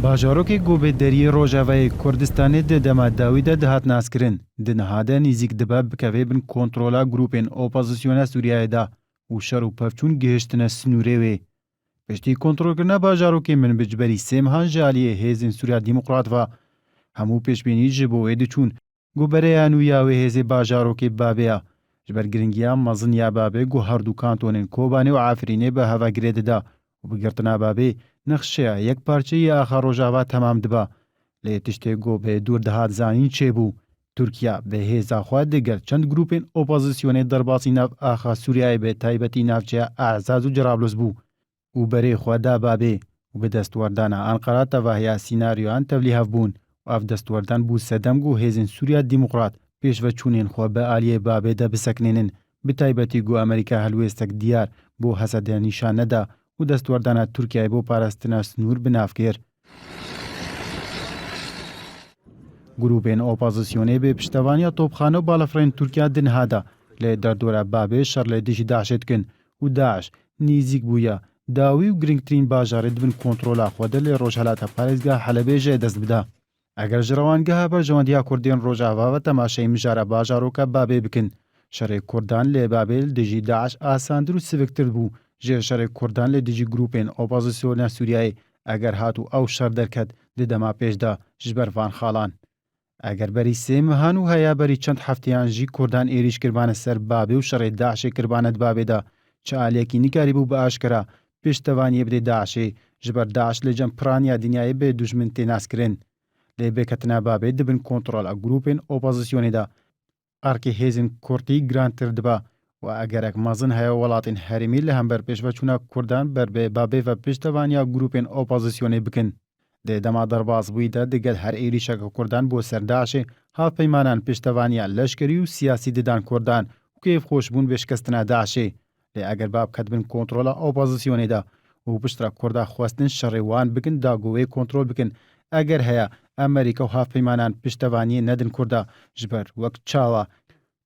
باژارۆکی گۆبێدەریی ڕۆژاوای کوردستانی دەما داویدا دەهات ناسکردن دنەهادە نزیک دەبە بکەوێ بن کۆنتڕۆلا گروپên ئۆپۆزیسیۆنە سووریایەدا و شەڕ و پەفچوون گەهشتنە سنوورێوێ پشتی کۆنتڕۆلکردنا باژارۆکê min bijberî sê mehan ji aliyê hêzên Sûriya Dîmokrat ve hemû pêşbînî ji bo wê diçûn gobereyan û ya wê hêzê bajarokê Babêya ji ber giringiya mezin ya Babê got herdû kantonên Kobanê û Efrînê bi hevagirê dida û bigirtina Babê nexşeya yekparçeyî axa Rojava temam dibe lê tiştê got bê dûr dihat zanîn çêbû Tirkiye bi hêza xwe digel çend grûpên opozîsyonê derbasî nav axa Sûriyayê bi taybetî navçeya Ezaz û Cerablus bû û berê xwe da Babê û bi destwerdana Enqera tevahiya sînaryoyan tevlî hevbûn û ev destwerdan bû sedem got hêzên Sûriya Dîmokrat pêşveçûnên xwe bi aliyê Babê de bisekinînin bi taybetî got Amerîka helwêstek diyar bo Hesedê nîşan neda û destwerdana Tirkiyeyê bo parastina snûr bi nav kir. Grûpên opozîsyonê bê piştevaniya topxane û balafirên Tirkiye din hada lê derdora Babê şer lê dijî Daişê dikin û Daeş nîzik bûye dawî û girîngtirîn bajarê dibin kontrola xwe de lê Rojhilata Parêzgeha Helebê jê dest bide. Eger ji rewangeha berjewendiya Kurdên Rojava ve temaşeyê mijara bajaroka Babê bikin, şerê Kurdan lê Babê dijî Daeş asandir û siviktir bû ji şerê Kurdan lê dijî grûpên opozîsyona Sûriyayê eger hatû ew şer derket di dema pêş de ji ber van xalan. Eger berî sê mehan û heya berî çend hefteyan jî Kurdan êrîş kirbane ser Babê û şerê Daişê kirbane di Babê de çi aliyekî nikarîbû bi aşkera pêştevaniyê bide Daişê ji ber Daeş lê cem piraniya dinyayê bê dijmin tê naskirin. Lê bêketina Babê dibin kontrola grûpên opozîsyonê de erkê hêzên Kurdî girantir dibe û egerek mezin heye welatên herêmî li hember pêşveçûna Kurdan ber bê Babê ve pêştevaniya grûpên opozîsyonê bikin. Dê dema derbasbûyî de digel her êrişeka Kurdan bo ser Daişê havpeymanan pêştevaniya leşkerî û siyasî didan Kurdan û kêfxweşbûn bê şikestina Daişê. Lê eger Bab ket bin kontrola opozîsyonê de û piştre Kurda xwestin şerê wan bikin da got wê kontrol bikin eger heye Amerîka û havpeymanan piştevaniyê nedin Kurda ji ber wek çawa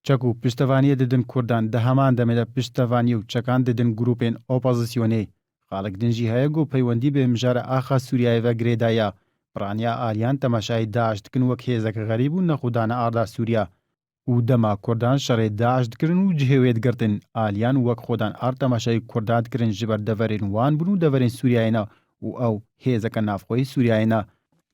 çek û piştevaniyê didin Kurdan di heman demê de piştevanî û çekan didin grûpên opozîsyonê. Xalek din jî heye got peywendî bê mijara axa Sûriyayê ve girê daye piraniya aliyan temaşayê Daeş dikin wek hêzek xerîb û nexwedana arda Sûriya û dema Kurdan şerê Daeş dikirin û cihê wê digirtin aliyan wek xwedan ar temaşayê Kurda dikirin ji ber deverên wan bûn û deverên Sûriyayê ne û ew hêzeka navxweyî Sûriyayê ne.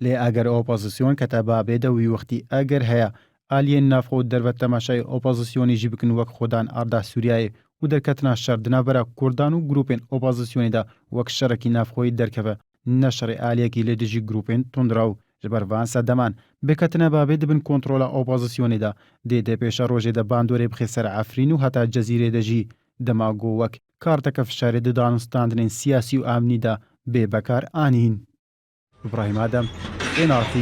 Lê eger opozîsyon kete Babê de wî wextî eger heye aliyên navxwe û derve temaşayê opozîsyonê jî bikin wek xwedan arda Sûriyayê û derketina şer di navbera Kurdan û grûpên opozîsyonê de wek şerekî navxweyî derkeve ne şerê aliyekî lê dijî grûpên tundiraw ji ber van sedeman bêketina Babê dibin kontrola opozîsyonê de dê dê pêşa rojê de bandorê bixe ser Efrîn û heta Cezîrê de jî dema got wek karteka fişarê di danûstandinên siyasî û amnî de bê bekar anîn. İbrahim Adem, NRT